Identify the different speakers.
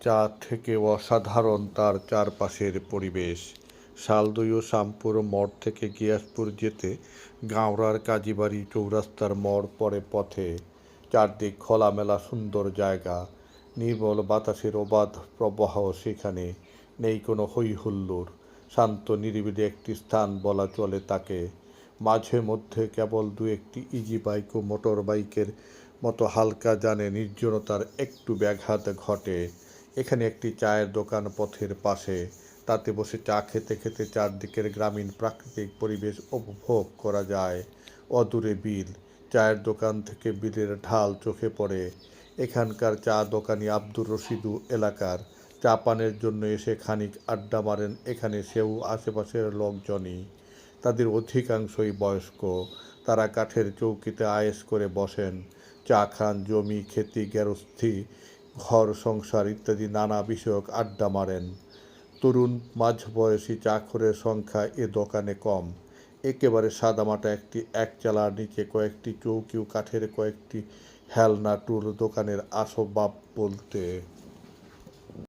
Speaker 1: চা থেকে অসাধারণ তার চারপাশের পরিবেশ। শালদই ও শ্যামপুর মোড় থেকে গিয়াসপুর যেতে গাঁওড়ার কাজীবাড়ি চৌরাস্তার মোড় পড়ে পথে। চারদিক খোলামেলা সুন্দর জায়গা, নির্মল বাতাসের অবাধ প্রবাহ। সেখানে নেই কোনো হই হুল্লোড়, শান্ত নিরিবিলি একটি স্থান বলা চলে তাকে। মাঝে মধ্যে কেবল দু একটি ইজি বাইক ও মোটর বাইকের মতো হালকা যানে নির্জনতার একটু ব্যাঘাত ঘটে। এখানে একটি চায়ের দোকান পথের পাশে, তাতে বসে চা খেতে খেতে চারদিকের গ্রামীণ প্রাকৃতিক পরিবেশ উপভোগ করা যায়। অদূরে বিল, চায়ের দোকান থেকে বিলের ঢাল চোখে পড়ে। এখানকার চা দোকানি আব্দুর রশিদু এলাকার চা পানের জন্য এসে খানিক আড্ডা মারেন এখানে সেও আশেপাশের লোকজনই। তাদের অধিকাংশই বয়স্ক। তারা কাঠের চৌকিতে আয়েশ করে বসেন, চা খান, জমি খেতি গেরস্থি ঘর সংসার ইত্যাদি নানা বিষয়ক আড্ডা মারেন। তরুণ মাঝবয়সী চাকরের সংখ্যা এ দোকানে কম। একেবারে সাদামাটা একটি একচালার নিচে কয়েকটি চৌকি ও কাঠের কয়েকটি হেলনা টুল দোকানের আসবাব বলতে